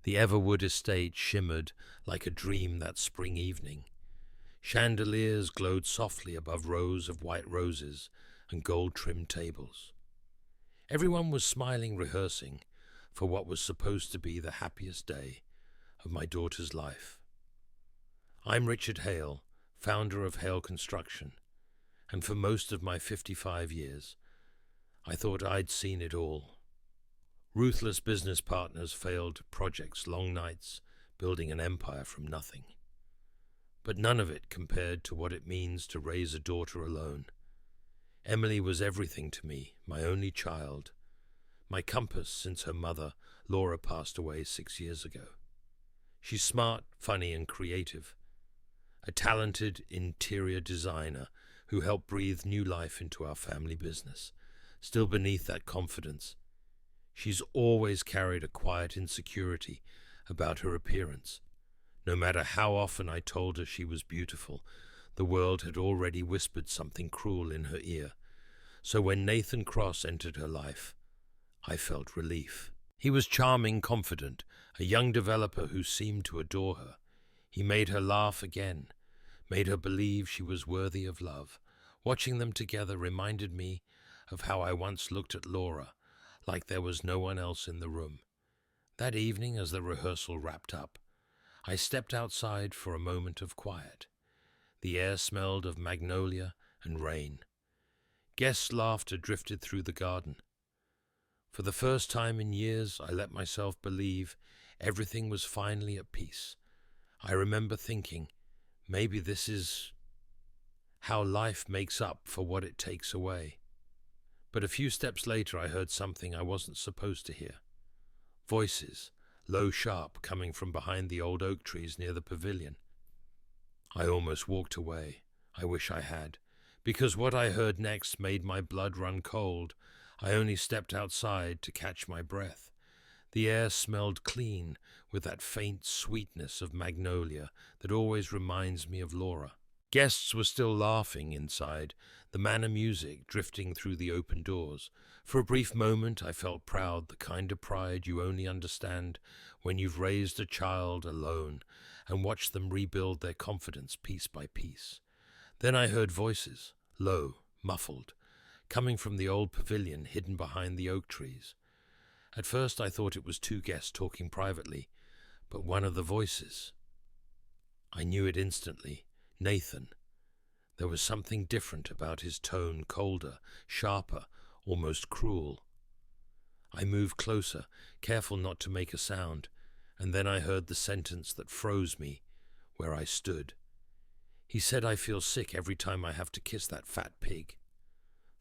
The Everwood estate shimmered like a dream that spring evening. Chandeliers glowed softly above rows of white roses and gold-trimmed tables. Everyone was smiling, rehearsing for what was supposed to be the happiest day of my daughter's life. I'm Richard Hale, founder of Hale Construction, and for most of my 55 years, I thought I'd seen it all. Ruthless business partners, failed projects, long nights, building an empire from nothing. But none of it compared to what it means to raise a daughter alone. Emily was everything to me, my only child, my compass since her mother, Laura, passed away 6 years ago. She's smart, funny, and creative, a talented interior designer who helped breathe new life into our family business. Still beneath that confidence, she's always carried a quiet insecurity about her appearance. No matter how often I told her she was beautiful, the world had already whispered something cruel in her ear. So when Nathan Cross entered her life, I felt relief. He was charming, confident, a young developer who seemed to adore her. He made her laugh again, made her believe she was worthy of love. Watching them together reminded me of how I once looked at Laura, like there was no one else in the room. That evening, as the rehearsal wrapped up, I stepped outside for a moment of quiet. The air smelled of magnolia and rain. Guests' laughter drifted through the garden. For the first time in years, I let myself believe everything was finally at peace. I remember thinking, maybe this is how life makes up for what it takes away. But a few steps later, I heard something I wasn't supposed to hear. Voices, low, sharp, coming from behind the old oak trees near the pavilion. I almost walked away. I wish I had, because what I heard next made my blood run cold. I only stepped outside to catch my breath. The air smelled clean with that faint sweetness of magnolia that always reminds me of Laura. Guests were still laughing inside, the manor music drifting through the open doors. For a brief moment I felt proud, the kind of pride you only understand when you've raised a child alone and watched them rebuild their confidence piece by piece. Then I heard voices, low, muffled, coming from the old pavilion hidden behind the oak trees. At first I thought it was two guests talking privately, but one of the voices. I knew it instantly. Nathan. There was something different about his tone, colder, sharper, almost cruel. I moved closer, careful not to make a sound, and then I heard the sentence that froze me where I stood. He said, "I feel sick every time I have to kiss that fat pig."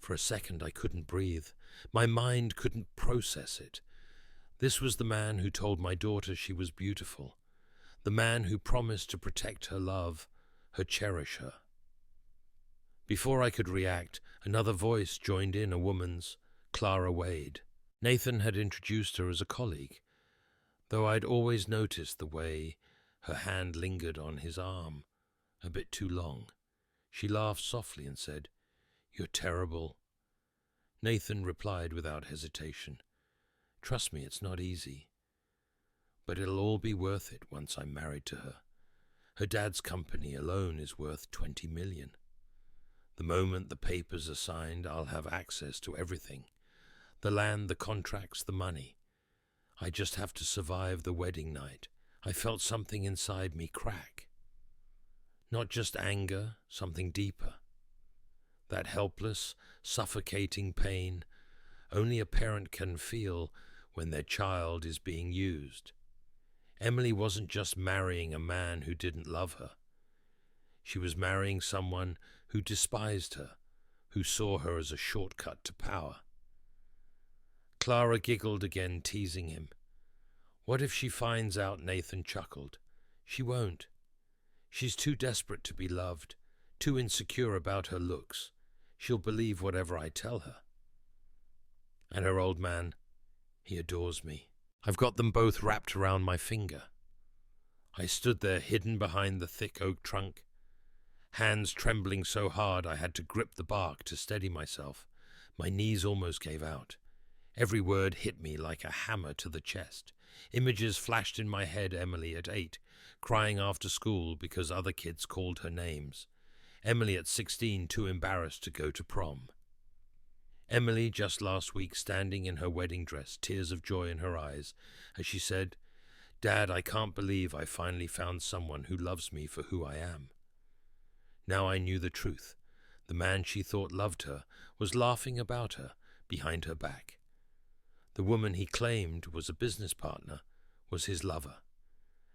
For a second I couldn't breathe. My mind couldn't process it. This was the man who told my daughter she was beautiful, the man who promised to protect her, love her, cherish her. Before I could react, another voice joined in, a woman's, Clara Wade. Nathan had introduced her as a colleague, though I'd always noticed the way her hand lingered on his arm, a bit too long. She laughed softly and said, "You're terrible." Nathan replied without hesitation, "Trust me, it's not easy. But it'll all be worth it once I'm married to her. Her dad's company alone is worth 20 million. The moment the papers are signed, I'll have access to everything. The land, the contracts, the money. I just have to survive the wedding night." I felt something inside me crack. Not just anger, something deeper. That helpless, suffocating pain only a parent can feel when their child is being used. Emily wasn't just marrying a man who didn't love her. She was marrying someone who despised her, who saw her as a shortcut to power. Clara giggled again, teasing him. "What if she finds out?" Nathan chuckled. "She won't. She's too desperate to be loved, too insecure about her looks. She'll believe whatever I tell her. And her old man, he adores me. I've got them both wrapped around my finger." I stood there, hidden behind the thick oak trunk, hands trembling so hard I had to grip the bark to steady myself. My knees almost gave out. Every word hit me like a hammer to the chest. Images flashed in my head: Emily at 8, crying after school because other kids called her names. Emily at 16, too embarrassed to go to prom. Emily just last week standing in her wedding dress, tears of joy in her eyes, as she said, "Dad, I can't believe I finally found someone who loves me for who I am." Now I knew the truth. The man she thought loved her was laughing about her behind her back. The woman he claimed was a business partner was his lover,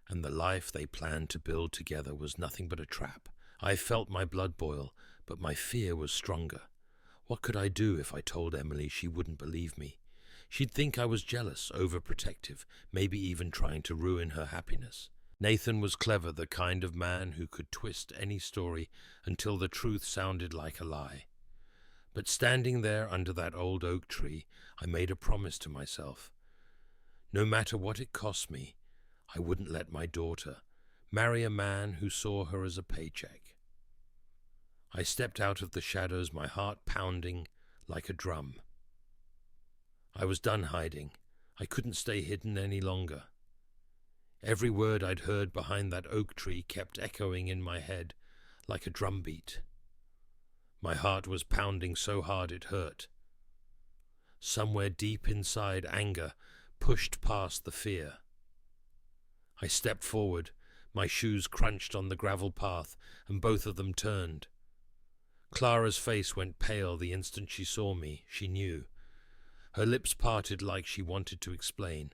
and the life they planned to build together was nothing but a trap. I felt my blood boil, but my fear was stronger. What could I do if I told Emily? She wouldn't believe me. She'd think I was jealous, overprotective, maybe even trying to ruin her happiness. Nathan was clever, the kind of man who could twist any story until the truth sounded like a lie. But standing there under that old oak tree, I made a promise to myself. No matter what it cost me, I wouldn't let my daughter marry a man who saw her as a paycheck. I stepped out of the shadows, my heart pounding like a drum. I was done hiding. I couldn't stay hidden any longer. Every word I'd heard behind that oak tree kept echoing in my head like a drumbeat. My heart was pounding so hard it hurt. Somewhere deep inside, anger pushed past the fear. I stepped forward. My shoes crunched on the gravel path, and both of them turned. Clara's face went pale the instant she saw me. She knew. Her lips parted like she wanted to explain,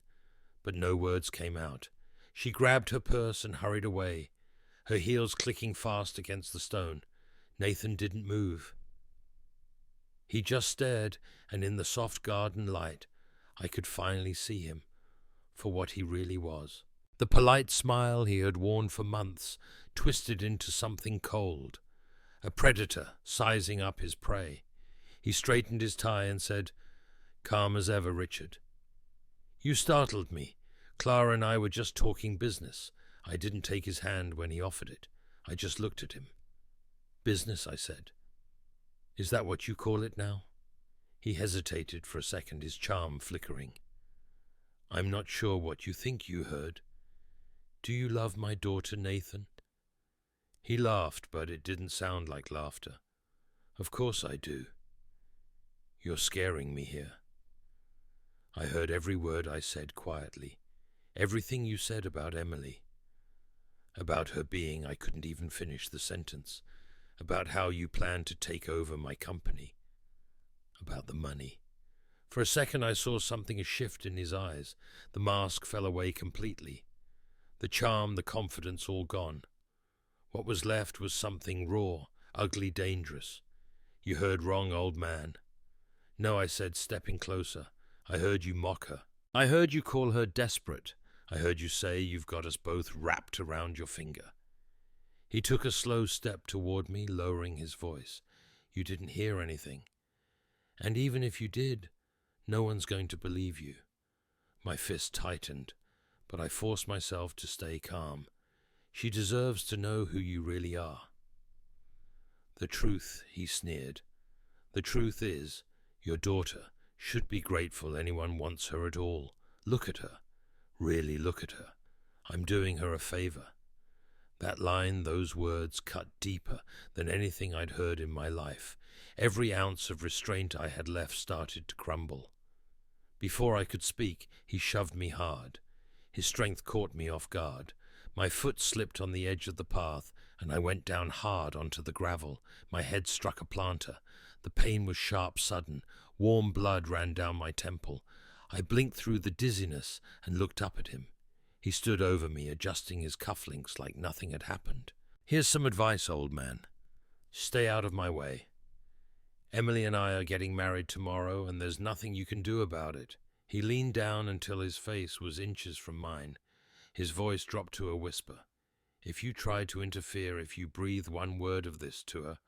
but no words came out. She grabbed her purse and hurried away, her heels clicking fast against the stone. Nathan didn't move. He just stared, and in the soft garden light, I could finally see him for what he really was. The polite smile he had worn for months twisted into something cold, a predator sizing up his prey. He straightened his tie and said, "Calm as ever, Richard. You startled me. Clara and I were just talking business." I didn't take his hand when he offered it. I just looked at him. "Business," I said. "Is that what you call it now?" He hesitated for a second, his charm flickering. "I'm not sure what you think you heard. Do you love my daughter, Nathan?" He laughed, but it didn't sound like laughter. "Of course I do. You're scaring me here." I heard every word I said quietly. Everything you said about Emily. About her being, I couldn't even finish the sentence. About how you planned to take over my company. About the money. For a second I saw something shift in his eyes. The mask fell away completely. The charm, the confidence, all gone. What was left was something raw, ugly, dangerous. "You heard wrong, old man." "No," I said, stepping closer. "I heard you mock her. I heard you call her desperate. I heard you say you've got us both wrapped around your finger." He took a slow step toward me, lowering his voice. "You didn't hear anything. And even if you did, no one's going to believe you." My fist tightened, but I forced myself to stay calm. "She deserves to know who you really are." "The truth," he sneered. "The truth is, your daughter should be grateful anyone wants her at all. Look at her. Really look at her. I'm doing her a favor." That line, those words, cut deeper than anything I'd heard in my life. Every ounce of restraint I had left started to crumble. Before I could speak, he shoved me hard. His strength caught me off guard. My foot slipped on the edge of the path, and I went down hard onto the gravel. My head struck a planter. The pain was sharp, sudden. Warm blood ran down my temple. I blinked through the dizziness and looked up at him. He stood over me, adjusting his cufflinks like nothing had happened. "Here's some advice, old man. Stay out of my way. Emily and I are getting married tomorrow, and there's nothing you can do about it." He leaned down until his face was inches from mine. His voice dropped to a whisper. "If you try to interfere, if you breathe one word of this to her,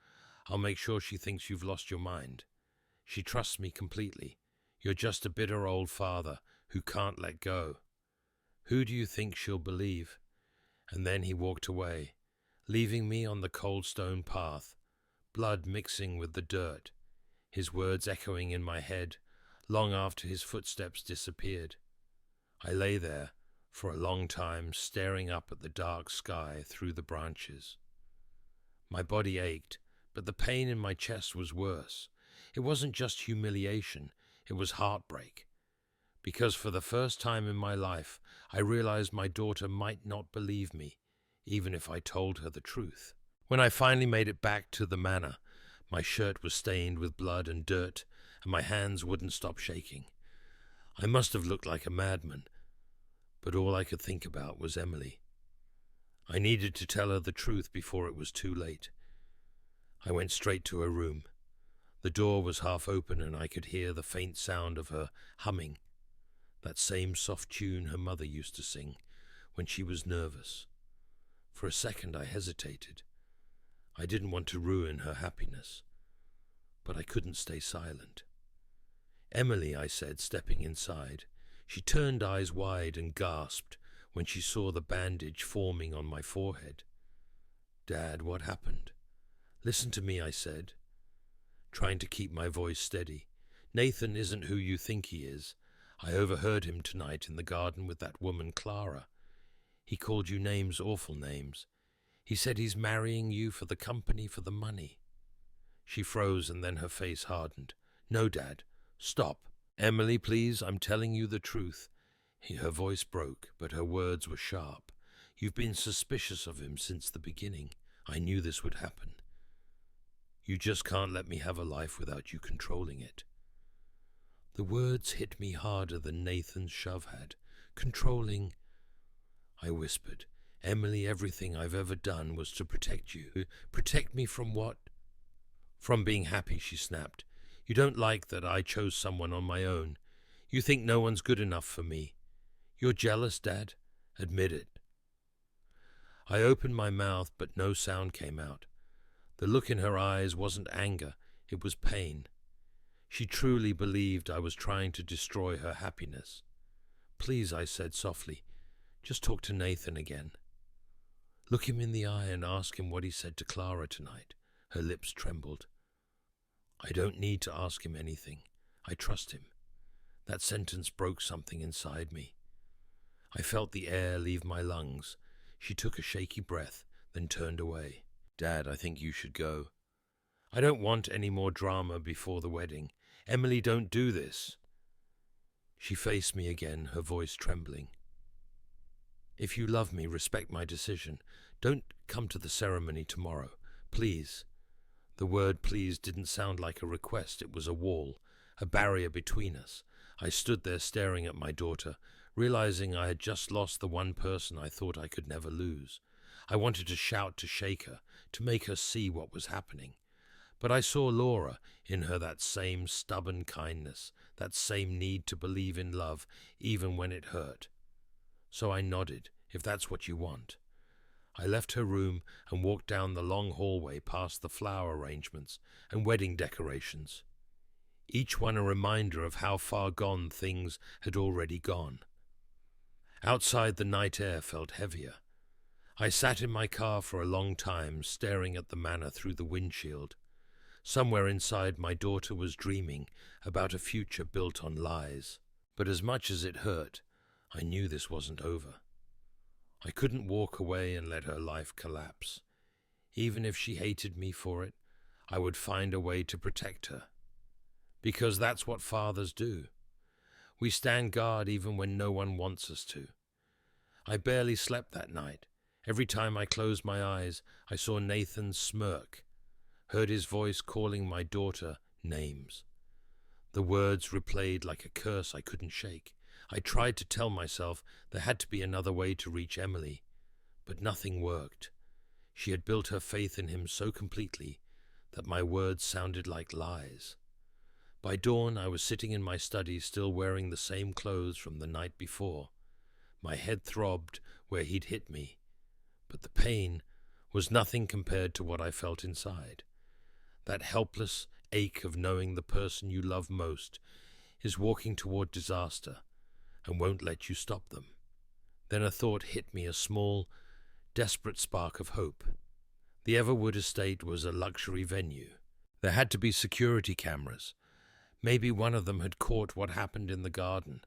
I'll make sure she thinks you've lost your mind. She trusts me completely. You're just a bitter old father who can't let go. Who do you think she'll believe?" And then he walked away, leaving me on the cold stone path, blood mixing with the dirt, his words echoing in my head long after his footsteps disappeared. I lay there, for a long time, staring up at the dark sky through the branches. My body ached, but the pain in my chest was worse. It wasn't just humiliation, it was heartbreak. Because for the first time in my life, I realized my daughter might not believe me, even if I told her the truth. When I finally made it back to the manor, my shirt was stained with blood and dirt, and my hands wouldn't stop shaking. I must have looked like a madman, but all I could think about was Emily. I needed to tell her the truth before it was too late. I went straight to her room. The door was half open and I could hear the faint sound of her humming, that same soft tune her mother used to sing when she was nervous. For a second I hesitated. I didn't want to ruin her happiness, but I couldn't stay silent. "Emily," I said, stepping inside. She turned eyes wide and gasped when she saw the bandage forming on my forehead. "Dad, what happened?" "Listen to me," I said, trying to keep my voice steady. "Nathan isn't who you think he is. I overheard him tonight in the garden with that woman, Clara. He called you names, awful names. He said he's marrying you for the company, for the money." She froze and then her face hardened. "No, Dad, stop. Emily, please, I'm telling you the truth." Her voice broke, but her words were sharp. "You've been suspicious of him since the beginning. I knew this would happen. You just can't let me have a life without you controlling it." The words hit me harder than Nathan's shove had. "Controlling," I whispered. "Emily, everything I've ever done was to protect you." "Protect me from what?" "From being happy," she snapped. "You don't like that I chose someone on my own. You think no one's good enough for me. You're jealous, Dad. Admit it." I opened my mouth, but no sound came out. The look in her eyes wasn't anger, it was pain. She truly believed I was trying to destroy her happiness. "Please," I said softly, "just talk to Nathan again. Look him in the eye and ask him what he said to Clara tonight." Her lips trembled. "I don't need to ask him anything. I trust him." That sentence broke something inside me. I felt the air leave my lungs. She took a shaky breath, then turned away. "Dad, I think you should go. I don't want any more drama before the wedding. Emily, don't do this." She faced me again, her voice trembling. "If you love me, respect my decision. Don't come to the ceremony tomorrow. Please." The word "please" didn't sound like a request, it was a wall, a barrier between us. I stood there staring at my daughter, realizing I had just lost the one person I thought I could never lose. I wanted to shout, to shake her, to make her see what was happening. But I saw Laura, in her that same stubborn kindness, that same need to believe in love, even when it hurt. So I nodded, "If that's what you want." I left her room and walked down the long hallway past the flower arrangements and wedding decorations, each one a reminder of how far gone things had already gone. Outside, the night air felt heavier. I sat in my car for a long time, staring at the manor through the windshield. Somewhere inside, my daughter was dreaming about a future built on lies. But as much as it hurt, I knew this wasn't over. I couldn't walk away and let her life collapse. Even if she hated me for it, I would find a way to protect her. Because that's what fathers do. We stand guard even when no one wants us to. I barely slept that night. Every time I closed my eyes, I saw Nathan's smirk, heard his voice calling my daughter names. The words replayed like a curse I couldn't shake. I tried to tell myself there had to be another way to reach Emily, but nothing worked. She had built her faith in him so completely that my words sounded like lies. By dawn, I was sitting in my study, still wearing the same clothes from the night before. My head throbbed where he'd hit me, but the pain was nothing compared to what I felt inside. That helpless ache of knowing the person you love most is walking toward disaster and won't let you stop them. Then a thought hit me, a small, desperate spark of hope. The Everwood estate was a luxury venue. There had to be security cameras. Maybe one of them had caught what happened in the garden.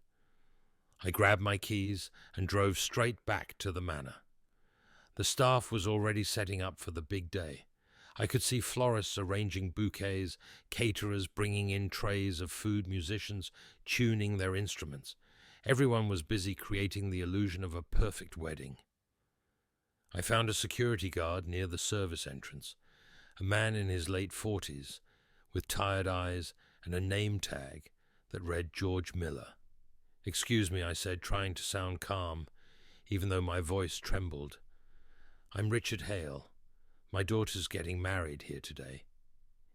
I grabbed my keys and drove straight back to the manor. The staff was already setting up for the big day. I could see florists arranging bouquets, caterers bringing in trays of food, musicians tuning their instruments. Everyone was busy creating the illusion of a perfect wedding. I found a security guard near the service entrance, a man in his late 40s, with tired eyes and a name tag that read George Miller. "Excuse me," I said, trying to sound calm, even though my voice trembled. "I'm Richard Hale. My daughter's getting married here today."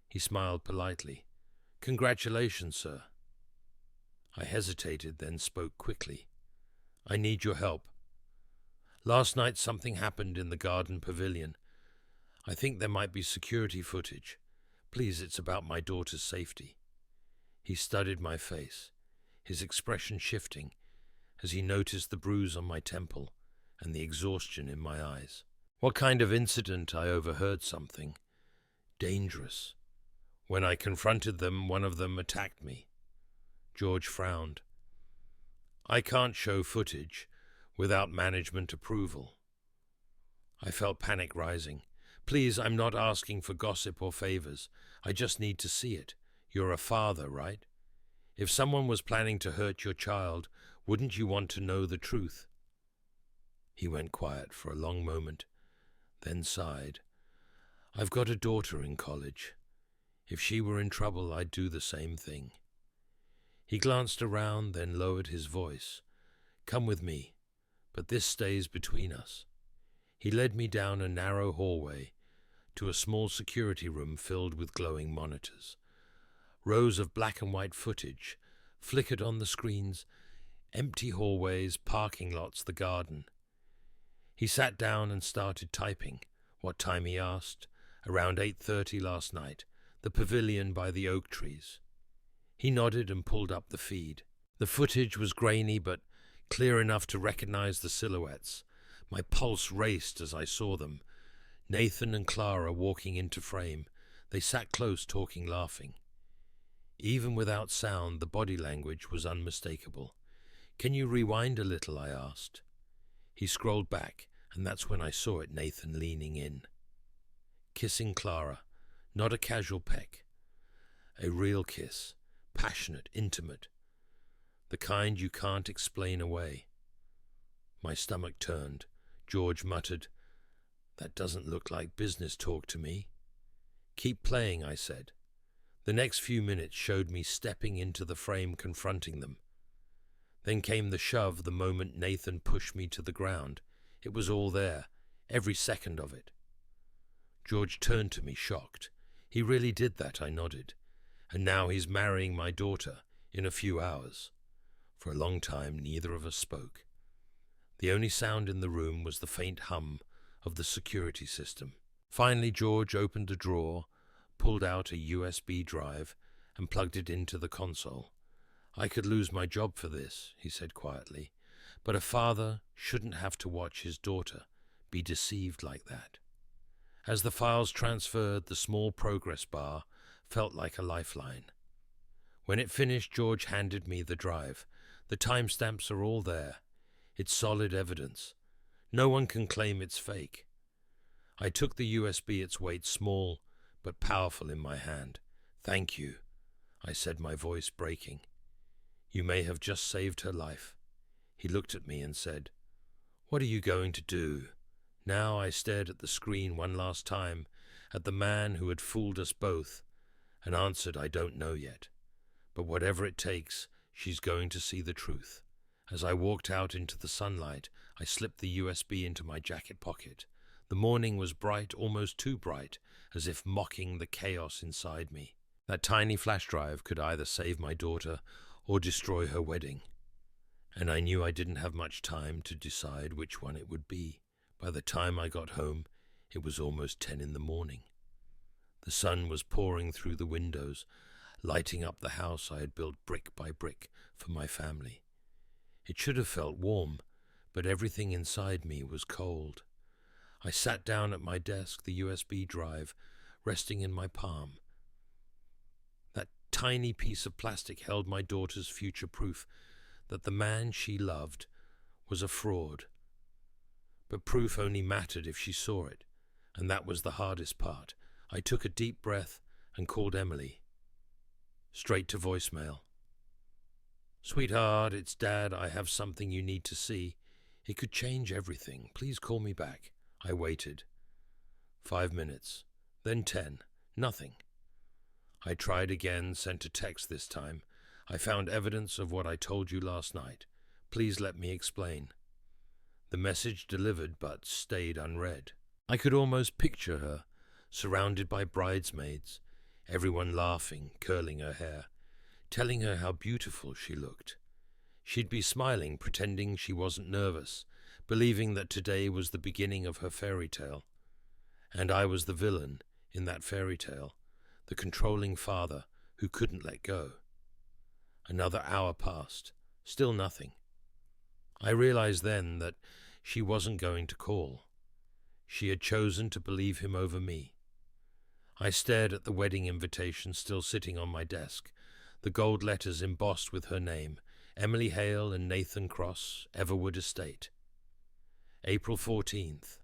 He smiled politely. "Congratulations, sir." I hesitated, then spoke quickly. "I need your help. Last night something happened in the garden pavilion. I think there might be security footage. Please, it's about my daughter's safety." He studied my face, his expression shifting as he noticed the bruise on my temple and the exhaustion in my eyes. "What kind of incident?" I overheard something. "Dangerous. When I confronted them, one of them attacked me." George frowned. "I can't show footage without management approval." I felt panic rising. "Please, I'm not asking for gossip or favors. I just need to see it. You're a father, right? If someone was planning to hurt your child, wouldn't you want to know the truth?" He went quiet for a long moment, then sighed. "I've got a daughter in college. If she were in trouble, I'd do the same thing." He glanced around, then lowered his voice. "Come with me, but this stays between us." He led me down a narrow hallway to a small security room filled with glowing monitors. Rows of black and white footage flickered on the screens, empty hallways, parking lots, the garden. He sat down and started typing. What time, he asked. "Around 8:30 last night. The pavilion by the oak trees." He nodded and pulled up the feed. The footage was grainy but clear enough to recognize the silhouettes. My pulse raced as I saw them. Nathan and Clara walking into frame. They sat close, talking, laughing. Even without sound, the body language was unmistakable. "Can you rewind a little?" I asked. He scrolled back, and that's when I saw it, Nathan leaning in. Kissing Clara, not a casual peck. A real kiss, passionate, intimate. The kind you can't explain away. My stomach turned. George muttered, "That doesn't look like business talk to me." "Keep playing," I said. The next few minutes showed me stepping into the frame, confronting them. Then came the shove the moment Nathan pushed me to the ground. It was all there, every second of it. George turned to me, shocked. "He really did that," I nodded. "And now he's marrying my daughter in a few hours." For a long time, neither of us spoke. The only sound in the room was the faint hum of the security system. Finally, George opened a drawer, pulled out a USB drive, and plugged it into the console. "I could lose my job for this," he said quietly, "but a father shouldn't have to watch his daughter be deceived like that." As the files transferred, the small progress bar felt like a lifeline. When it finished, George handed me the drive. "The timestamps are all there. It's solid evidence. No one can claim it's fake." I took the USB, its weight small but powerful, in my hand. "Thank you," I said, my voice breaking. "You may have just saved her life." He looked at me and said, "What are you going to do?" Now I stared at the screen one last time, at the man who had fooled us both, and answered, "I don't know yet. But whatever it takes, she's going to see the truth." As I walked out into the sunlight, I slipped the USB into my jacket pocket. The morning was bright, almost too bright, as if mocking the chaos inside me. That tiny flash drive could either save my daughter or destroy her wedding. And I knew I didn't have much time to decide which one it would be. By the time I got home, it was almost 10 in the morning. The sun was pouring through the windows, lighting up the house I had built brick by brick for my family. It should have felt warm, but everything inside me was cold. I sat down at my desk, the USB drive resting in my palm. That tiny piece of plastic held my daughter's future proof, that the man she loved was a fraud. But proof only mattered if she saw it, and that was the hardest part. I took a deep breath and called Emily. Straight to voicemail. "Sweetheart, it's Dad. I have something you need to see. It could change everything. Please call me back." I waited. 5 minutes, then 10. Nothing. I tried again, sent a text this time. "I found evidence of what I told you last night. Please let me explain." The message delivered but stayed unread. I could almost picture her, surrounded by bridesmaids, everyone laughing, curling her hair, telling her how beautiful she looked. She'd be smiling, pretending she wasn't nervous, believing that today was the beginning of her fairy tale. And I was the villain in that fairy tale, the controlling father who couldn't let go. Another hour passed, still nothing. I realized then that she wasn't going to call. She had chosen to believe him over me. I stared at the wedding invitation still sitting on my desk, the gold letters embossed with her name, Emily Hale and Nathan Cross, Everwood Estate. April 14th.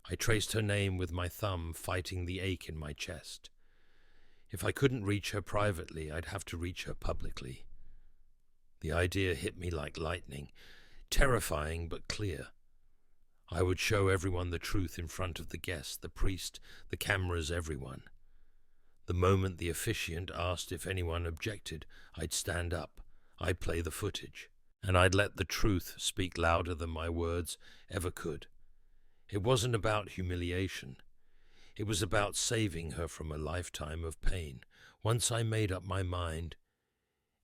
I traced her name with my thumb, fighting the ache in my chest. If I couldn't reach her privately, I'd have to reach her publicly. The idea hit me like lightning, terrifying but clear. I would show everyone the truth in front of the guests, the priest, the cameras, everyone. The moment the officiant asked if anyone objected, I'd stand up. I'd play the footage, and I'd let the truth speak louder than my words ever could. It wasn't about humiliation. It was about saving her from a lifetime of pain. Once I made up my mind,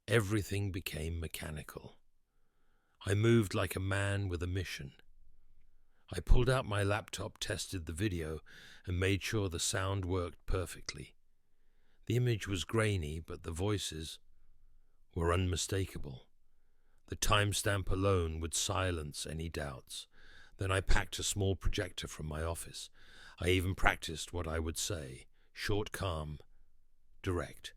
everything became mechanical. I moved like a man with a mission. I pulled out my laptop, tested the video, and made sure the sound worked perfectly. The image was grainy, but the voices were unmistakable. The timestamp alone would silence any doubts. Then I packed a small projector from my office. I even practiced what I would say, short, calm, direct.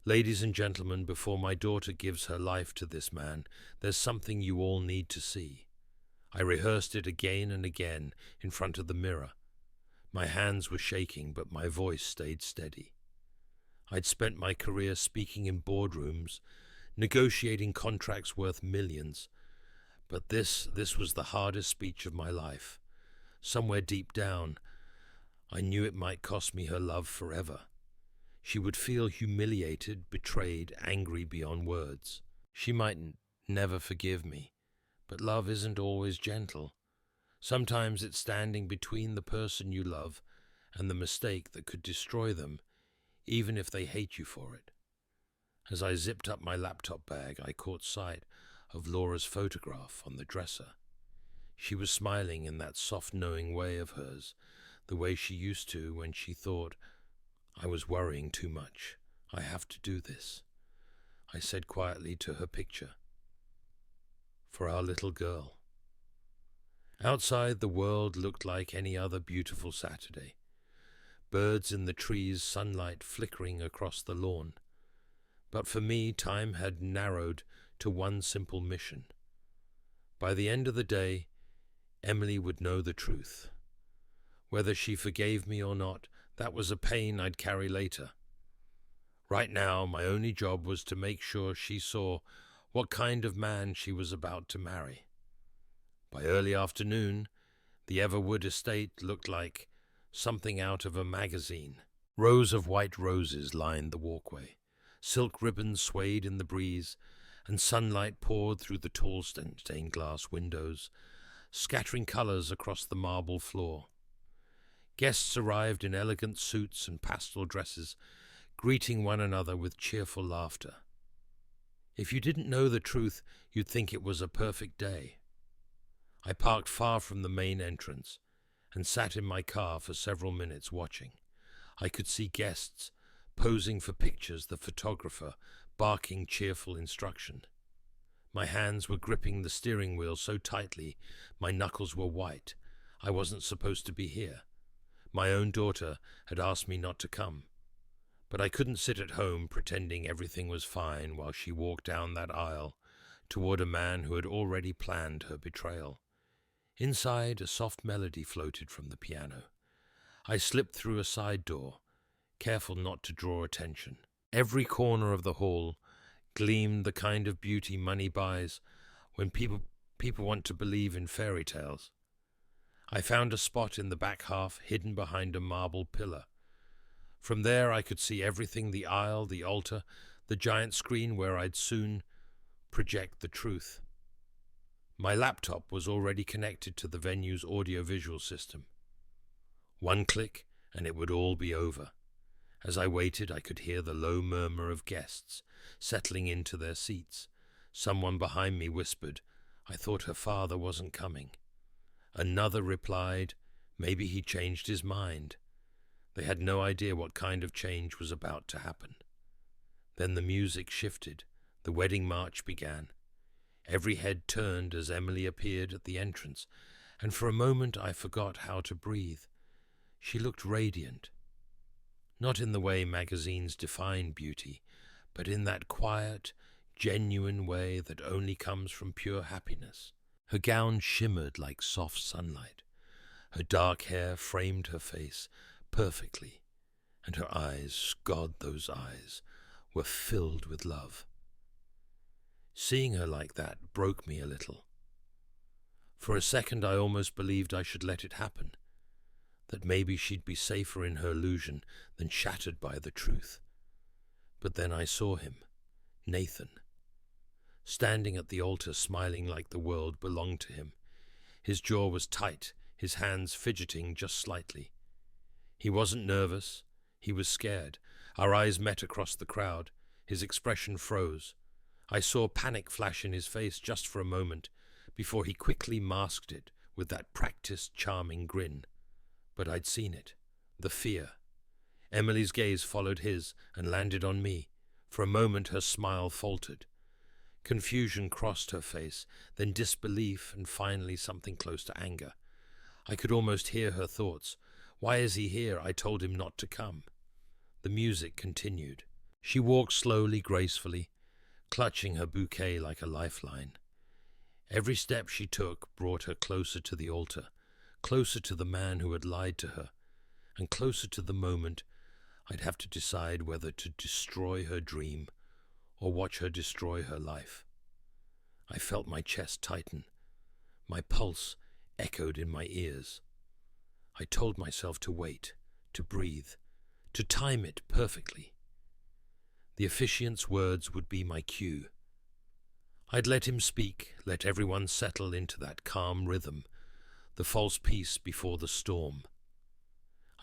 "Ladies and gentlemen, before my daughter gives her life to this man, there's something you all need to see." I rehearsed it again and again in front of the mirror. My hands were shaking, but my voice stayed steady. I'd spent my career speaking in boardrooms, negotiating contracts worth millions. But this was the hardest speech of my life. Somewhere deep down, I knew it might cost me her love forever. She would feel humiliated, betrayed, angry beyond words. She might never forgive me. But love isn't always gentle. Sometimes it's standing between the person you love and the mistake that could destroy them, even if they hate you for it. As I zipped up my laptop bag, I caught sight of Laura's photograph on the dresser. She was smiling in that soft, knowing way of hers, the way she used to when she thought I was worrying too much. "I have to do this," I said quietly to her picture. "For our little girl." Outside, the world looked like any other beautiful Saturday. Birds in the trees, sunlight flickering across the lawn. But for me, time had narrowed to one simple mission. By the end of the day, Emily would know the truth. Whether she forgave me or not, that was a pain I'd carry later. Right now, my only job was to make sure she saw what kind of man she was about to marry. By early afternoon, the Everwood estate looked like something out of a magazine. Rows of white roses lined the walkway. Silk ribbons swayed in the breeze, and sunlight poured through the tall stained glass windows, scattering colors across the marble floor. Guests arrived in elegant suits and pastel dresses, greeting one another with cheerful laughter. If you didn't know the truth, you'd think it was a perfect day. I parked far from the main entrance and sat in my car for several minutes watching. I could see guests posing for pictures, the photographer barking cheerful instruction. My hands were gripping the steering wheel so tightly my knuckles were white. I wasn't supposed to be here. My own daughter had asked me not to come. But I couldn't sit at home pretending everything was fine while she walked down that aisle toward a man who had already planned her betrayal. Inside, a soft melody floated from the piano. I slipped through a side door, careful not to draw attention. Every corner of the hall gleamed the kind of beauty money buys when people want to believe in fairy tales. I found a spot in the back half, hidden behind a marble pillar. From there I could see everything: the aisle, the altar, the giant screen where I'd soon project the truth. My laptop was already connected to the venue's audio-visual system. One click, and it would all be over. As I waited, I could hear the low murmur of guests settling into their seats. Someone behind me whispered, "I thought her father wasn't coming." Another replied, "Maybe he changed his mind." They had no idea what kind of change was about to happen. Then the music shifted. The wedding march began. Every head turned as Emily appeared at the entrance, and for a moment I forgot how to breathe. She looked radiant. Not in the way magazines define beauty, but in that quiet, genuine way that only comes from pure happiness. Her gown shimmered like soft sunlight. Her dark hair framed her face perfectly, and her eyes, God, those eyes, were filled with love. Seeing her like that broke me a little. For a second I almost believed I should let it happen, that maybe she'd be safer in her illusion than shattered by the truth. But then I saw him, Nathan, standing at the altar, smiling like the world belonged to him. His jaw was tight, his hands fidgeting just slightly. He wasn't nervous, he was scared. Our eyes met across the crowd. His expression froze. I saw panic flash in his face just for a moment, before he quickly masked it with that practiced, charming grin. But I'd seen it. The fear. Emily's gaze followed his and landed on me. For a moment her smile faltered. Confusion crossed her face, then disbelief, and finally something close to anger. I could almost hear her thoughts. "Why is he here? I told him not to come." The music continued. She walked slowly, gracefully, clutching her bouquet like a lifeline. Every step she took brought her closer to the altar, closer to the man who had lied to her, and closer to the moment I'd have to decide whether to destroy her dream or watch her destroy her life. I felt my chest tighten. My pulse echoed in my ears. I told myself to wait, to breathe, to time it perfectly. The officiant's words would be my cue. I'd let him speak, let everyone settle into that calm rhythm, the false peace before the storm.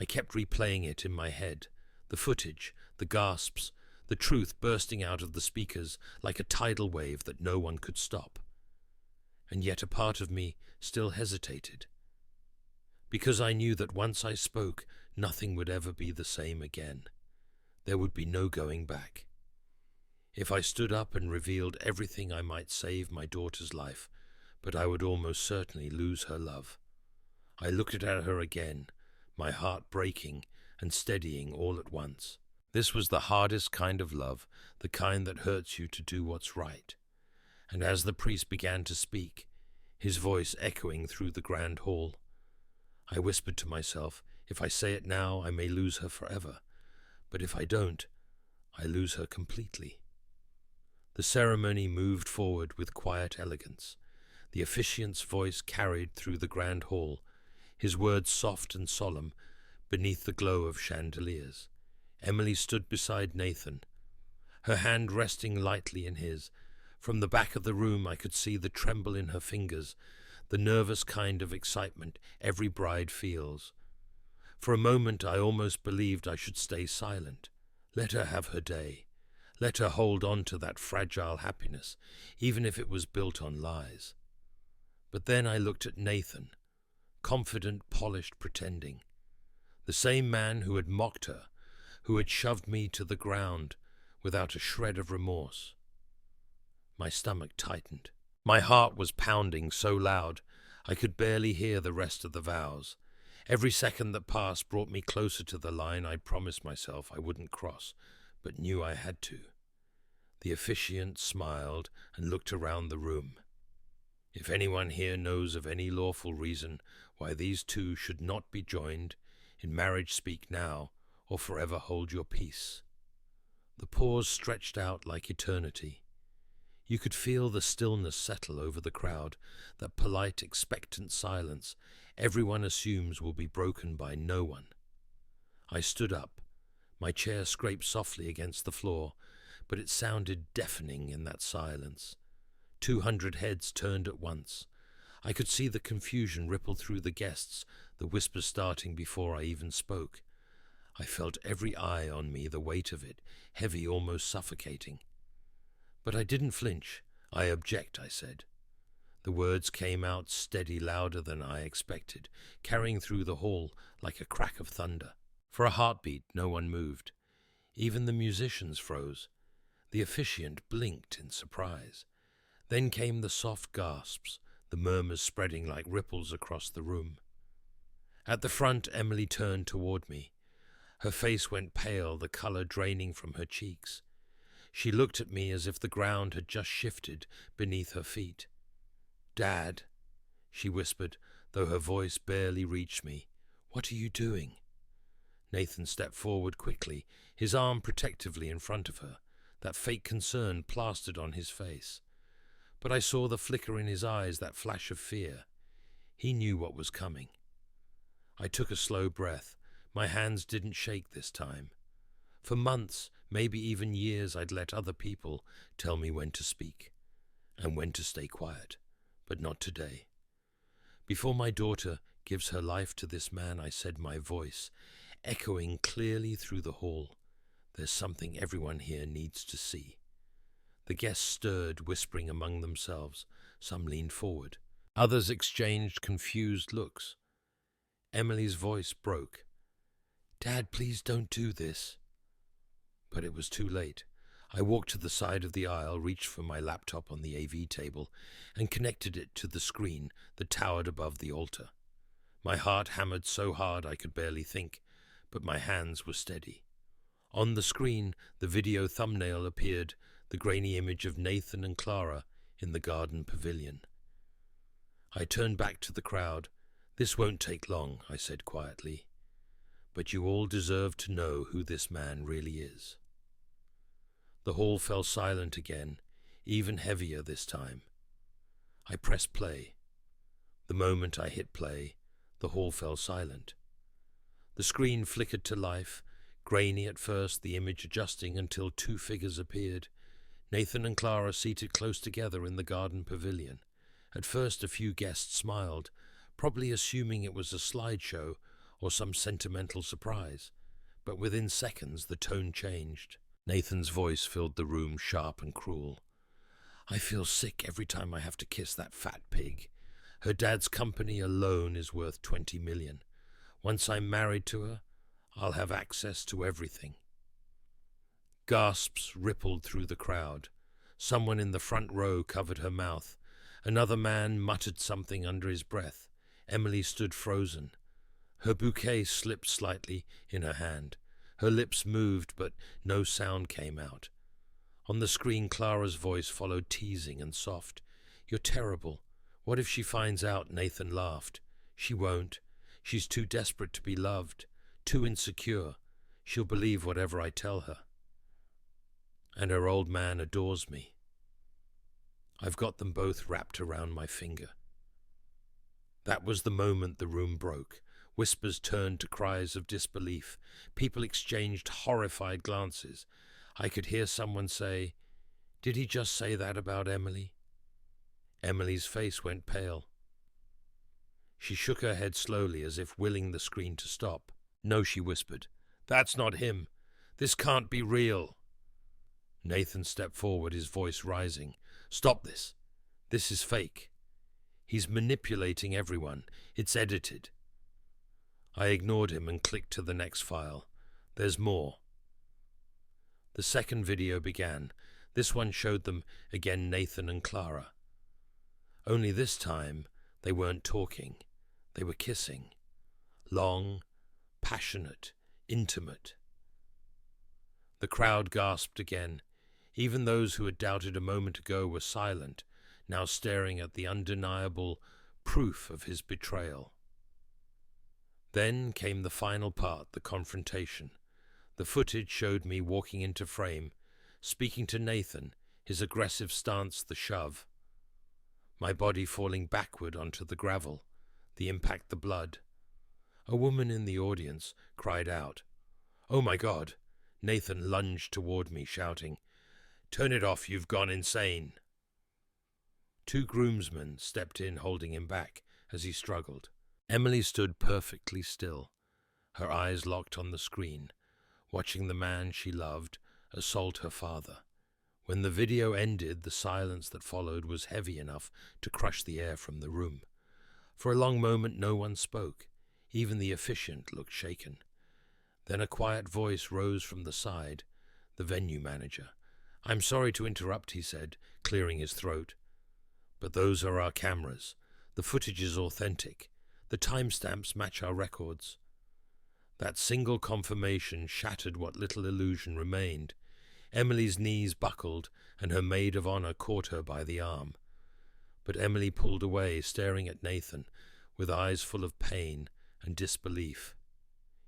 I kept replaying it in my head, the footage, the gasps, the truth bursting out of the speakers like a tidal wave that no one could stop. And yet a part of me still hesitated, because I knew that once I spoke, nothing would ever be the same again. There would be no going back. If I stood up and revealed everything, I might save my daughter's life, but I would almost certainly lose her love. I looked at her again, my heart breaking and steadying all at once. This was the hardest kind of love, the kind that hurts you to do what's right. And as the priest began to speak, his voice echoing through the grand hall, I whispered to myself, if I say it now, I may lose her forever. But if I don't, I lose her completely. The ceremony moved forward with quiet elegance. The officiant's voice carried through the grand hall, his words soft and solemn, beneath the glow of chandeliers. Emily stood beside Nathan, her hand resting lightly in his. From the back of the room I could see the tremble in her fingers, the nervous kind of excitement every bride feels. For a moment I almost believed I should stay silent. Let her have her day. Let her hold on to that fragile happiness, even if it was built on lies. But then I looked at Nathan, confident, polished, pretending. The same man who had mocked her, who had shoved me to the ground without a shred of remorse. My stomach tightened. My heart was pounding so loud I could barely hear the rest of the vows. Every second that passed brought me closer to the line I'd promised myself I wouldn't cross, but knew I had to. The officiant smiled and looked around the room. If anyone here knows of any lawful reason why these two should not be joined, in marriage speak now, or forever hold your peace. The pause stretched out like eternity. You could feel the stillness settle over the crowd, that polite, expectant silence everyone assumes will be broken by no one. I stood up. My chair scraped softly against the floor, but it sounded deafening in that silence. 200 heads turned at once. I could see the confusion ripple through the guests, the whispers starting before I even spoke. I felt every eye on me, the weight of it, heavy, almost suffocating. But I didn't flinch. I object, I said. The words came out steady, louder than I expected, carrying through the hall like a crack of thunder. For a heartbeat, no one moved. Even the musicians froze. The officiant blinked in surprise. Then came the soft gasps, the murmurs spreading like ripples across the room. At the front, Emily turned toward me. Her face went pale, the color draining from her cheeks. She looked at me as if the ground had just shifted beneath her feet. "Dad," she whispered, though her voice barely reached me. "What are you doing?" Nathan stepped forward quickly, his arm protectively in front of her, that fake concern plastered on his face. But I saw the flicker in his eyes, that flash of fear. He knew what was coming. I took a slow breath. My hands didn't shake this time. For months, maybe even years, I'd let other people tell me when to speak and when to stay quiet, but not today. Before my daughter gives her life to this man, I said, my voice echoing clearly through the hall, "There's something everyone here needs to see." The guests stirred, whispering among themselves. Some leaned forward. Others exchanged confused looks. Emily's voice broke. "Dad, please don't do this." But it was too late. I walked to the side of the aisle, reached for my laptop on the AV table, and connected it to the screen that towered above the altar. My heart hammered so hard I could barely think, but my hands were steady. On the screen, the video thumbnail appeared, the grainy image of Nathan and Clara in the garden pavilion. I turned back to the crowd. "This won't take long," I said quietly. "But you all deserve to know who this man really is." The hall fell silent again, even heavier this time. I pressed play. The moment I hit play, the hall fell silent. The screen flickered to life, grainy at first, the image adjusting until two figures appeared. Nathan and Clara seated close together in the garden pavilion. At first a few guests smiled, probably assuming it was a slideshow or some sentimental surprise. But within seconds the tone changed. Nathan's voice filled the room, sharp and cruel. "I feel sick every time I have to kiss that fat pig. Her dad's company alone is worth 20 million. Once I'm married to her, I'll have access to everything." Gasps rippled through the crowd. Someone in the front row covered her mouth. Another man muttered something under his breath. Emily stood frozen. Her bouquet slipped slightly in her hand. Her lips moved, but no sound came out. On the screen, Clara's voice followed, teasing and soft. "You're terrible. What if she finds out?" Nathan laughed. "She won't. She's too desperate to be loved, too insecure. She'll believe whatever I tell her. And her old man adores me. I've got them both wrapped around my finger." That was the moment the room broke. Whispers turned to cries of disbelief. People exchanged horrified glances. I could hear someone say, "Did he just say that about Emily?" Emily's face went pale. She shook her head slowly, as if willing the screen to stop. "No," she whispered. "That's not him. This can't be real." Nathan stepped forward, his voice rising. "Stop this. This is fake. He's manipulating everyone. It's edited." I ignored him and clicked to the next file. "There's more." The second video began. This one showed them again, Nathan and Clara. Only this time, they weren't talking. They were kissing. Long, passionate, intimate. The crowd gasped again. Even those who had doubted a moment ago were silent, now staring at the undeniable proof of his betrayal. Then came the final part, the confrontation. The footage showed me walking into frame, speaking to Nathan, his aggressive stance the shove. My body falling backward onto the gravel, the impact the blood. A woman in the audience cried out, "Oh my God!" Nathan lunged toward me, shouting, "Turn it off, you've gone insane!" Two groomsmen stepped in, holding him back as he struggled. Emily stood perfectly still, her eyes locked on the screen, watching the man she loved assault her father. When the video ended, the silence that followed was heavy enough to crush the air from the room. For a long moment no one spoke. Even the officiant looked shaken. Then a quiet voice rose from the side, the venue manager. "I'm sorry to interrupt," he said, clearing his throat. "But those are our cameras. The footage is authentic. The timestamps match our records." That single confirmation shattered what little illusion remained. Emily's knees buckled, and her maid of honor caught her by the arm. But Emily pulled away, staring at Nathan, with eyes full of pain and disbelief.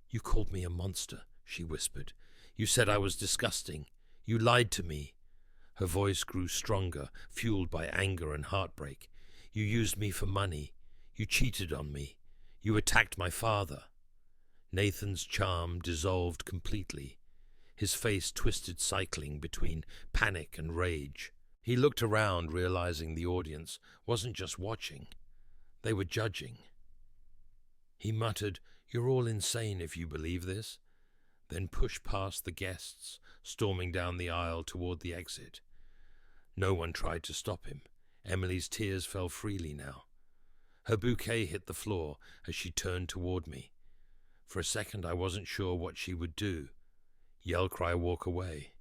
"You called me a monster," she whispered. "You said I was disgusting. You lied to me." Her voice grew stronger, fueled by anger and heartbreak. "You used me for money. You cheated on me. You attacked my father." Nathan's charm dissolved completely. His face twisted, cycling between panic and rage. He looked around, realizing the audience wasn't just watching. They were judging. He muttered, "You're all insane if you believe this," then pushed past the guests, storming down the aisle toward the exit. No one tried to stop him. Emily's tears fell freely now. Her bouquet hit the floor as she turned toward me. For a second I wasn't sure what she would do. Yell, cry, walk away.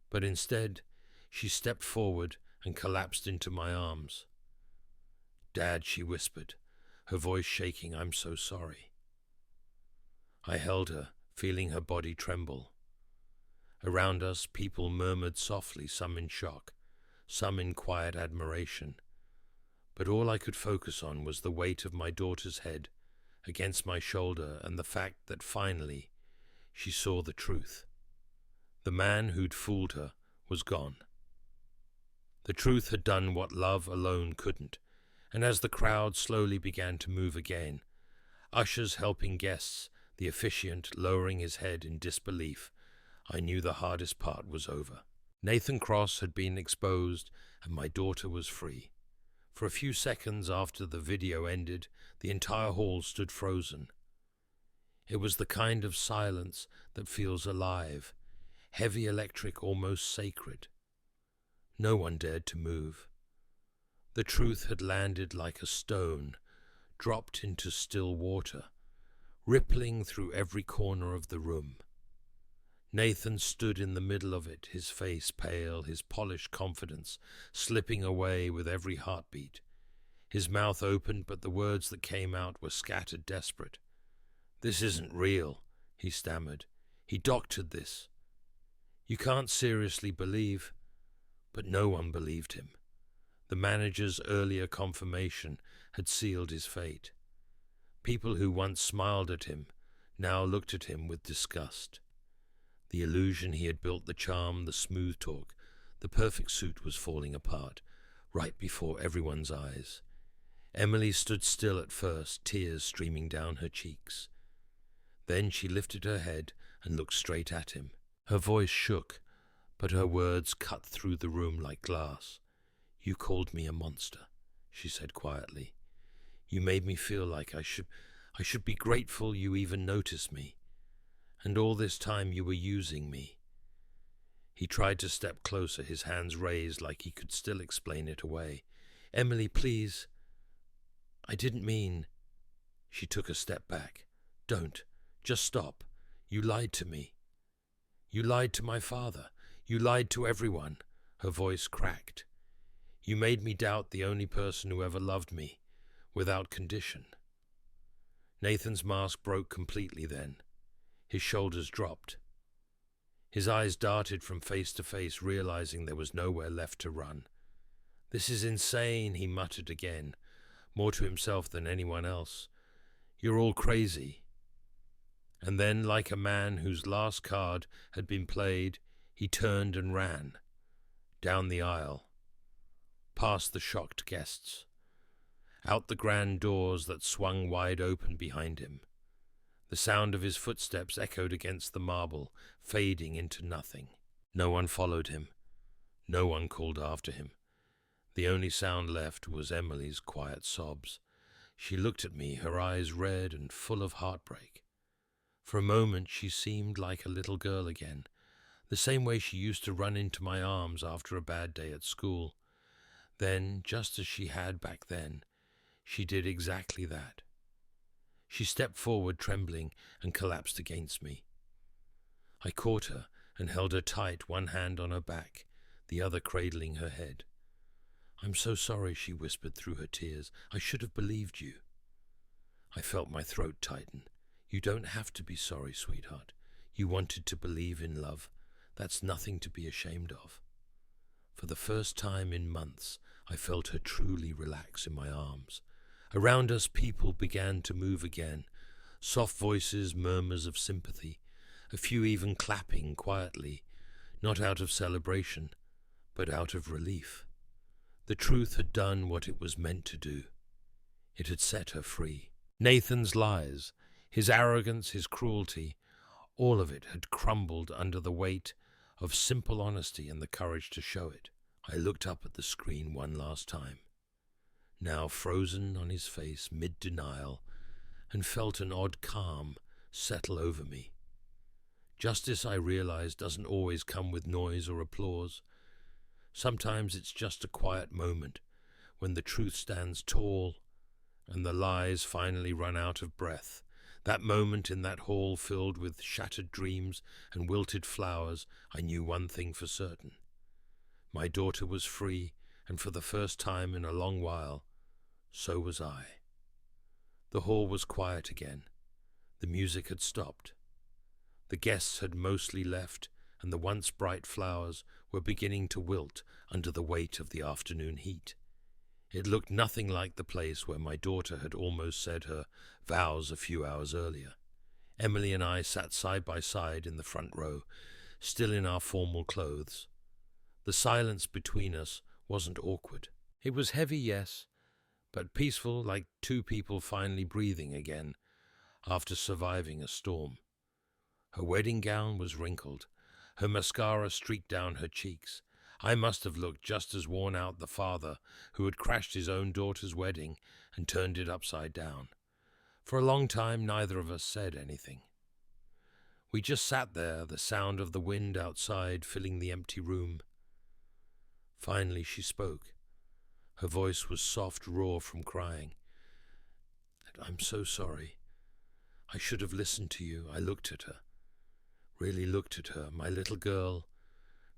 But instead, she stepped forward and collapsed into my arms. "Dad," she whispered, her voice shaking, "I'm so sorry." I held her, feeling her body tremble. Around us, people murmured softly, some in shock, some in quiet admiration. But all I could focus on was the weight of my daughter's head against my shoulder and the fact that finally she saw the truth. The man who'd fooled her was gone. The truth had done what love alone couldn't, and as the crowd slowly began to move again, ushers helping guests, the officiant lowering his head in disbelief, I knew the hardest part was over. Nathan Cross had been exposed, and my daughter was free. For a few seconds after the video ended, the entire hall stood frozen. It was the kind of silence that feels alive, heavy, electric, almost sacred. No one dared to move. The truth had landed like a stone, dropped into still water, rippling through every corner of the room. Nathan stood in the middle of it, his face pale, his polished confidence slipping away with every heartbeat. His mouth opened, but the words that came out were scattered, desperate. "This isn't real," he stammered. "He doctored this. You can't seriously believe." But no one believed him. The manager's earlier confirmation had sealed his fate. People who once smiled at him now looked at him with disgust. The illusion he had built, the charm, the smooth talk, the perfect suit was falling apart, right before everyone's eyes. Emily stood still at first, tears streaming down her cheeks. Then she lifted her head and looked straight at him. Her voice shook, but her words cut through the room like glass. "You called me a monster," she said quietly. "You made me feel like I should be grateful you even noticed me. And all this time you were using me." He tried to step closer, his hands raised like he could still explain it away. "Emily, please. I didn't mean..." She took a step back. "Don't. Just stop. You lied to me. You lied to my father. You lied to everyone." Her voice cracked. "You made me doubt the only person who ever loved me, without condition." Nathan's mask broke completely then. His shoulders dropped. His eyes darted from face to face, realizing there was nowhere left to run. "This is insane," he muttered again, more to himself than anyone else. "You're all crazy." And then, like a man whose last card had been played, he turned and ran, down the aisle, past the shocked guests, out the grand doors that swung wide open behind him. The sound of his footsteps echoed against the marble, fading into nothing. No one followed him. No one called after him. The only sound left was Emily's quiet sobs. She looked at me, her eyes red and full of heartbreak. For a moment she seemed like a little girl again, the same way she used to run into my arms after a bad day at school. Then, just as she had back then, she did exactly that. She stepped forward, trembling, and collapsed against me. I caught her and held her tight, one hand on her back, the other cradling her head. "I'm so sorry," she whispered through her tears. "I should have believed you." I felt my throat tighten. "You don't have to be sorry, sweetheart. You wanted to believe in love. That's nothing to be ashamed of." For the first time in months, I felt her truly relax in my arms. Around us, people began to move again. Soft voices, murmurs of sympathy, a few even clapping quietly, not out of celebration, but out of relief. The truth had done what it was meant to do. It had set her free. Nathan's lies, his arrogance, his cruelty, all of it had crumbled under the weight of simple honesty and the courage to show it. I looked up at the screen one last time, now frozen on his face mid-denial, and felt an odd calm settle over me. Justice, I realized, doesn't always come with noise or applause. Sometimes it's just a quiet moment when the truth stands tall and the lies finally run out of breath. That moment in that hall filled with shattered dreams and wilted flowers, I knew one thing for certain. My daughter was free, and for the first time in a long while, so was I. The hall was quiet again. The music had stopped. The guests had mostly left, and the once bright flowers were beginning to wilt under the weight of the afternoon heat. It looked nothing like the place where my daughter had almost said her vows a few hours earlier. Emily and I sat side by side in the front row, still in our formal clothes. The silence between us wasn't awkward. It was heavy, yes, but peaceful, like two people finally breathing again after surviving a storm. Her wedding gown was wrinkled. Her mascara streaked down her cheeks. I must have looked just as worn out the father who had crashed his own daughter's wedding and turned it upside down. For a long time, neither of us said anything. We just sat there, the sound of the wind outside filling the empty room. Finally she spoke. Her voice was soft, raw from crying. "I'm so sorry. I should have listened to you." I looked at her, really looked at her, my little girl,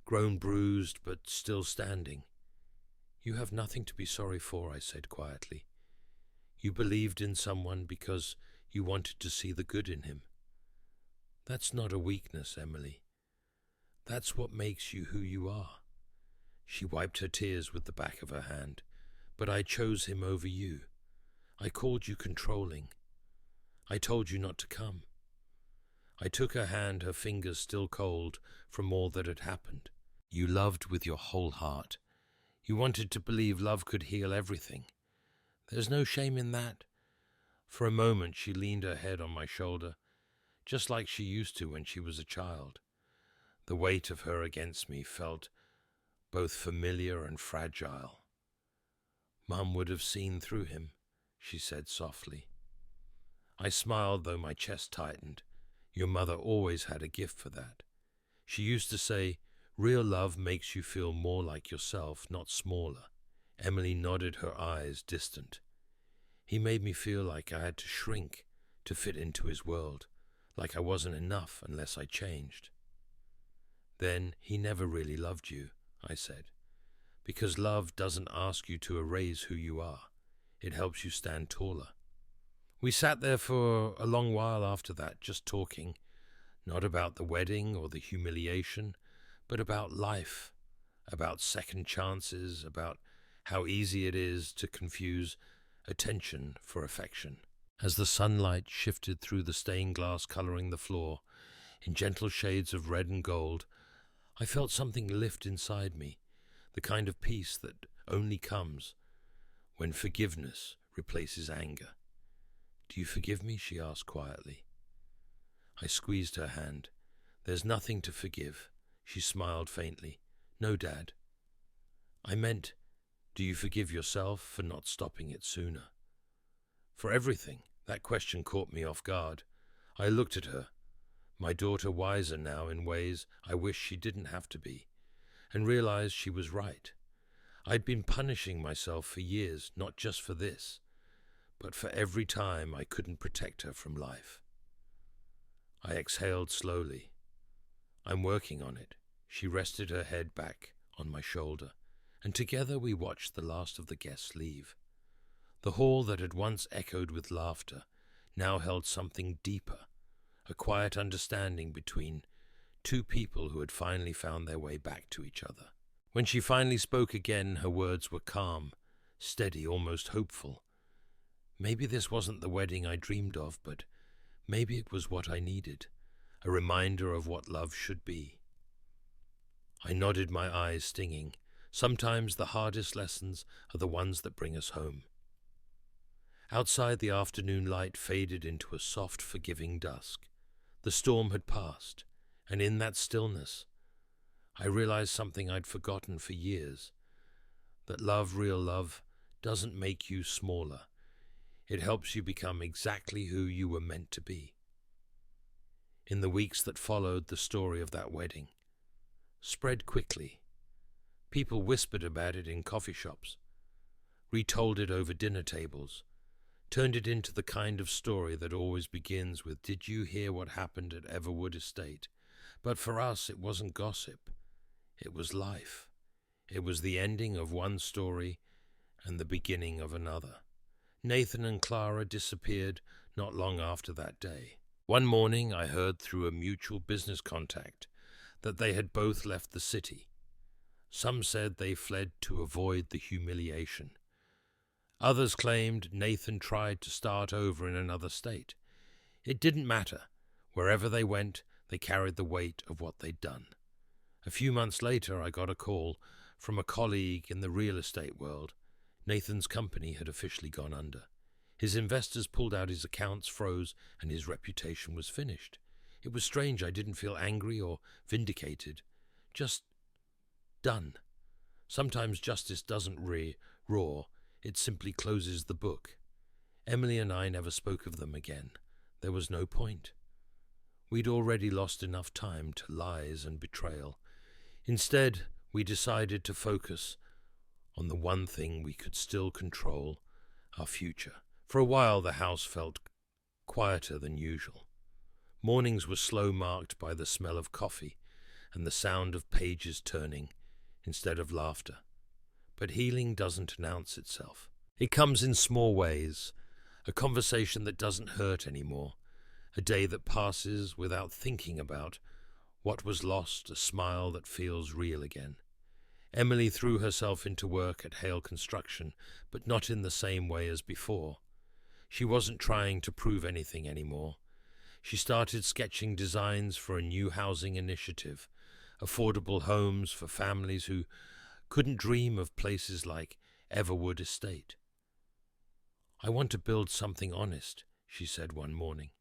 grown bruised but still standing. "You have nothing to be sorry for," I said quietly. "You believed in someone because you wanted to see the good in him. That's not a weakness, Emily. That's what makes you who you are." She wiped her tears with the back of her hand. "But I chose him over you. I called you controlling. I told you not to come." I took her hand, her fingers still cold from all that had happened. "You loved with your whole heart. You wanted to believe love could heal everything. There's no shame in that." For a moment she leaned her head on my shoulder, just like she used to when she was a child. The weight of her against me felt both familiar and fragile. "Mum would have seen through him," she said softly. I smiled, though my chest tightened. Your mother always had a gift for that. She used to say, "Real love makes you feel more like yourself, not smaller." Emily nodded, her eyes distant. "He made me feel like I had to shrink to fit into his world, like I wasn't enough unless I changed." "Then he never really loved you," I said, "because love doesn't ask you to erase who you are. It helps you stand taller." We sat there for a long while after that, just talking, Not about the wedding or the humiliation, but about life, about second chances, about how easy it is to confuse attention for affection. As the sunlight shifted through the stained glass coloring the floor in gentle shades of red and gold, I felt something lift inside me, the kind of peace that only comes when forgiveness replaces anger. "Do you forgive me?" she asked quietly. I squeezed her hand. "There's nothing to forgive." She smiled faintly. "No, Dad. I meant, do you forgive yourself for not stopping it sooner?" For everything. That question caught me off guard. I looked at her, my daughter wiser now in ways I wish she didn't have to be, and realized she was right. I'd been punishing myself for years, not just for this, but for every time I couldn't protect her from life. I exhaled slowly. "I'm working on it." She rested her head back on my shoulder, and together we watched the last of the guests leave. The hall that had once echoed with laughter now held something deeper, a quiet understanding between two people who had finally found their way back to each other. When she finally spoke again, her words were calm, steady, almost hopeful. Maybe this wasn't the wedding I dreamed of, but maybe it was what I needed, a reminder of what love should be. I nodded, my eyes stinging. Sometimes the hardest lessons are the ones that bring us home. Outside, the afternoon light faded into a soft, forgiving dusk. The storm had passed, and in that stillness, I realized something I'd forgotten for years, that love, real love, doesn't make you smaller. It helps you become exactly who you were meant to be. In the weeks that followed, the story of that wedding spread quickly. People whispered about it in coffee shops, retold it over dinner tables, turned it into the kind of story that always begins with, "Did you hear what happened at Everwood Estate?" But for us, it wasn't gossip. It was life. It was the ending of one story and the beginning of another. Nathan and Clara disappeared not long after that day. One morning, I heard through a mutual business contact that they had both left the city. Some said they fled to avoid the humiliation. Others claimed Nathan tried to start over in another state. It didn't matter. Wherever they went, they carried the weight of what they'd done. A few months later, I got a call from a colleague in the real estate world. Nathan's company had officially gone under. His investors pulled out his accounts, froze, and his reputation was finished. It was strange. I didn't feel angry or vindicated. Just done. Sometimes justice doesn't roar. It simply closes the book. Emily and I never spoke of them again. There was no point. We'd already lost enough time to lies and betrayal. Instead, we decided to focus on the one thing we could still control, our future. For a while, the house felt quieter than usual. Mornings were slow, marked by the smell of coffee and the sound of pages turning instead of laughter. But healing doesn't announce itself. It comes in small ways, a conversation that doesn't hurt anymore, a day that passes without thinking about what was lost, a smile that feels real again. Emily threw herself into work at Hale Construction, but not in the same way as before. She wasn't trying to prove anything anymore. She started sketching designs for a new housing initiative, affordable homes for families who couldn't dream of places like Everwood Estate. "I want to build something honest," she said one morning.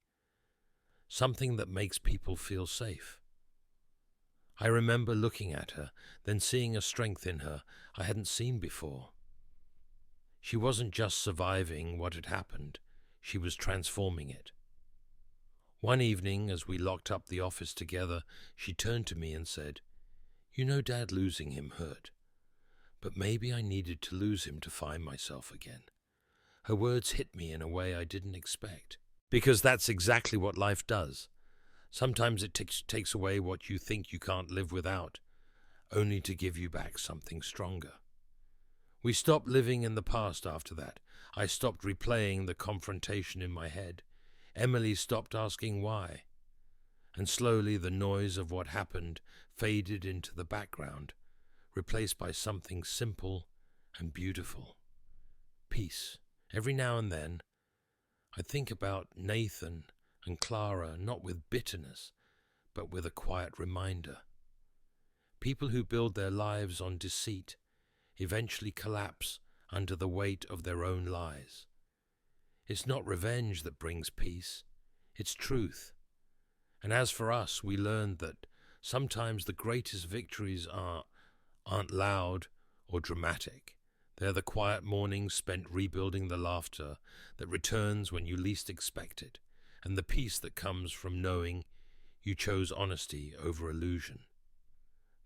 "Something that makes people feel safe." I remember looking at her, then seeing a strength in her I hadn't seen before. She wasn't just surviving what had happened, she was transforming it. One evening, as we locked up the office together, she turned to me and said, "You know, Dad, losing him hurt. But maybe I needed to lose him to find myself again." Her words hit me in a way I didn't expect. Because that's exactly what life does. Sometimes it takes away what you think you can't live without, only to give you back something stronger. We stopped living in the past after that. I stopped replaying the confrontation in my head. Emily stopped asking why. and slowly the noise of what happened faded into the background, replaced by something simple and beautiful. Peace. Every now and then, I think about Nathan and Clara not with bitterness, but with a quiet reminder. People who build their lives on deceit eventually collapse under the weight of their own lies. It's not revenge that brings peace, it's truth. And as for us, we learned that sometimes the greatest victories aren't loud or dramatic. They're the quiet mornings spent rebuilding the laughter that returns when you least expect it, and the peace that comes from knowing you chose honesty over illusion.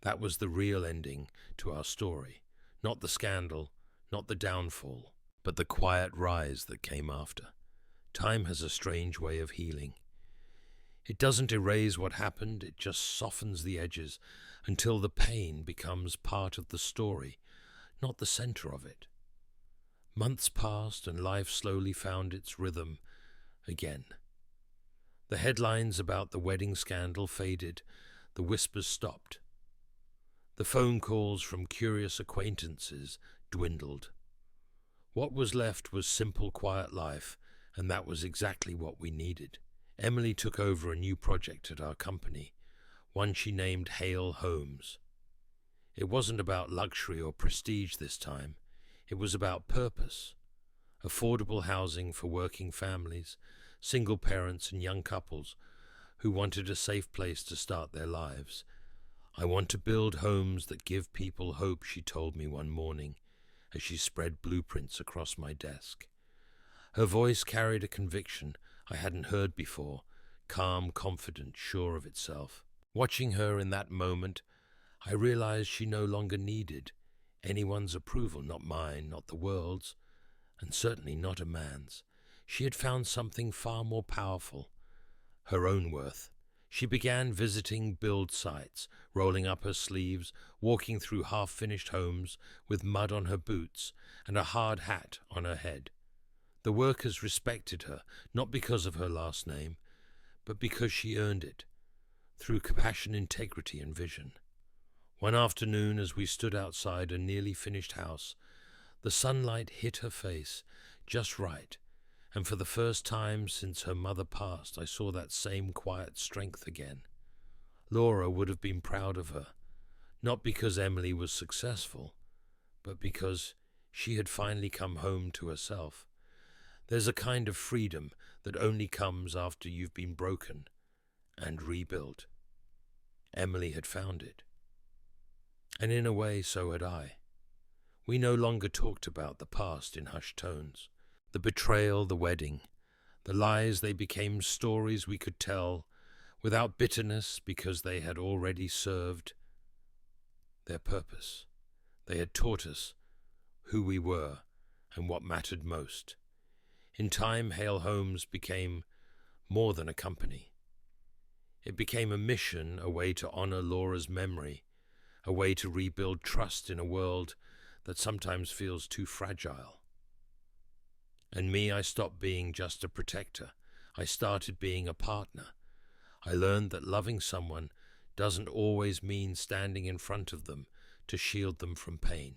That was the real ending to our story, not the scandal, not the downfall, but the quiet rise that came after. Time has a strange way of healing. It doesn't erase what happened, it just softens the edges until the pain becomes part of the story, not the center of it. Months passed and life slowly found its rhythm again. The headlines about the wedding scandal faded, the whispers stopped. The phone calls from curious acquaintances dwindled. What was left was simple, quiet life, and that was exactly what we needed. Emily took over a new project at our company, one she named Hale Homes. It wasn't about luxury or prestige this time. It was about purpose. Affordable housing for working families, single parents and young couples who wanted a safe place to start their lives. I want to build homes that give people hope, she told me one morning as she spread blueprints across my desk. Her voice carried a conviction I hadn't heard before, calm, confident, sure of itself. Watching her in that moment, I realized she no longer needed anyone's approval, not mine, not the world's, and certainly not a man's. She had found something far more powerful, her own worth. She began visiting build sites, rolling up her sleeves, walking through half-finished homes with mud on her boots and a hard hat on her head. The workers respected her, not because of her last name, but because she earned it, through compassion, integrity, and vision. One afternoon, as we stood outside a nearly finished house, the sunlight hit her face just right, and for the first time since her mother passed, I saw that same quiet strength again. Laura would have been proud of her, not because Emily was successful, but because she had finally come home to herself. There's a kind of freedom that only comes after you've been broken and rebuilt. Emily had found it. And in a way, so had I. We no longer talked about the past in hushed tones. The betrayal, the wedding, the lies, they became stories we could tell without bitterness because they had already served their purpose. They had taught us who we were and what mattered most. In time, Hale Homes became more than a company. It became a mission, a way to honor Laura's memory, a way to rebuild trust in a world that sometimes feels too fragile. And me, I stopped being just a protector. I started being a partner. I learned that loving someone doesn't always mean standing in front of them to shield them from pain.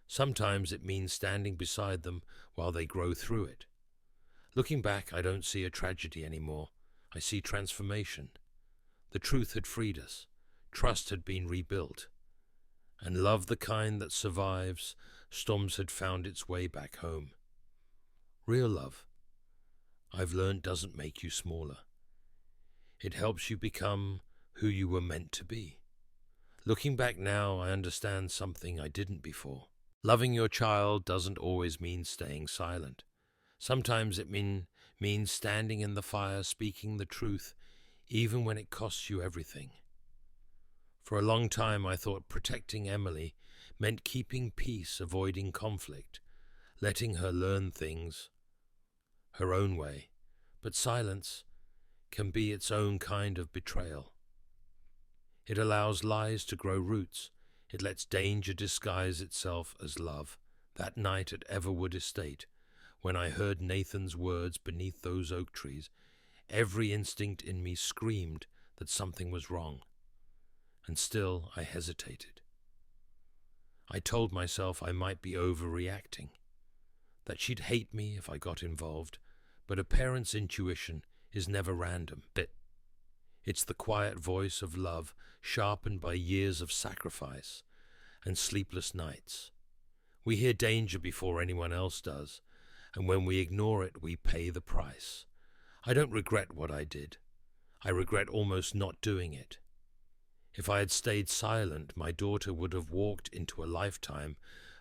Sometimes it means standing beside them while they grow through it. Looking back, I don't see a tragedy anymore. I see transformation. The truth had freed us. Trust had been rebuilt. And love, the kind that survives storms, had found its way back home. Real love, I've learned, doesn't make you smaller. It helps you become who you were meant to be. Looking back now, I understand something I didn't before. Loving your child doesn't always mean staying silent. Sometimes it means standing in the fire, speaking the truth, even when it costs you everything. For a long time, I thought protecting Emily meant keeping peace, avoiding conflict, letting her learn things her own way. But silence can be its own kind of betrayal. It allows lies to grow roots. It lets danger disguise itself as love. That night at Everwood Estate, when I heard Nathan's words beneath those oak trees, Every instinct in me screamed that something was wrong, and still I hesitated. I told myself I might be overreacting, that she'd hate me if I got involved, but a parent's intuition is never random. It's the quiet voice of love sharpened by years of sacrifice and sleepless nights. We hear danger before anyone else does, and when we ignore it, we pay the price. I don't regret what I did. I regret almost not doing it. If I had stayed silent, my daughter would have walked into a lifetime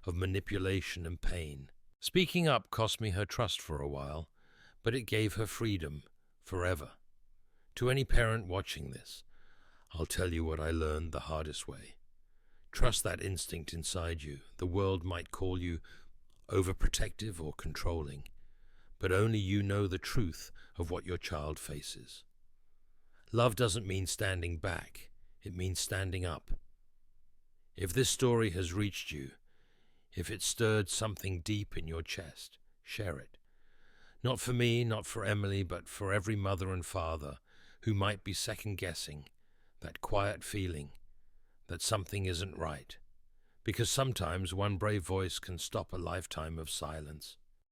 of manipulation and pain. Speaking up cost me her trust for a while, but it gave her freedom forever. To any parent watching this, I'll tell you what I learned the hardest way. Trust that instinct inside you. The world might call you overprotective or controlling, but only you know the truth of what your child faces. Love doesn't mean standing back, it means standing up. If this story has reached you, if it stirred something deep in your chest, share it. Not for me, not for Emily, but for every mother and father who might be second-guessing that quiet feeling that something isn't right, because sometimes one brave voice can stop a lifetime of silence.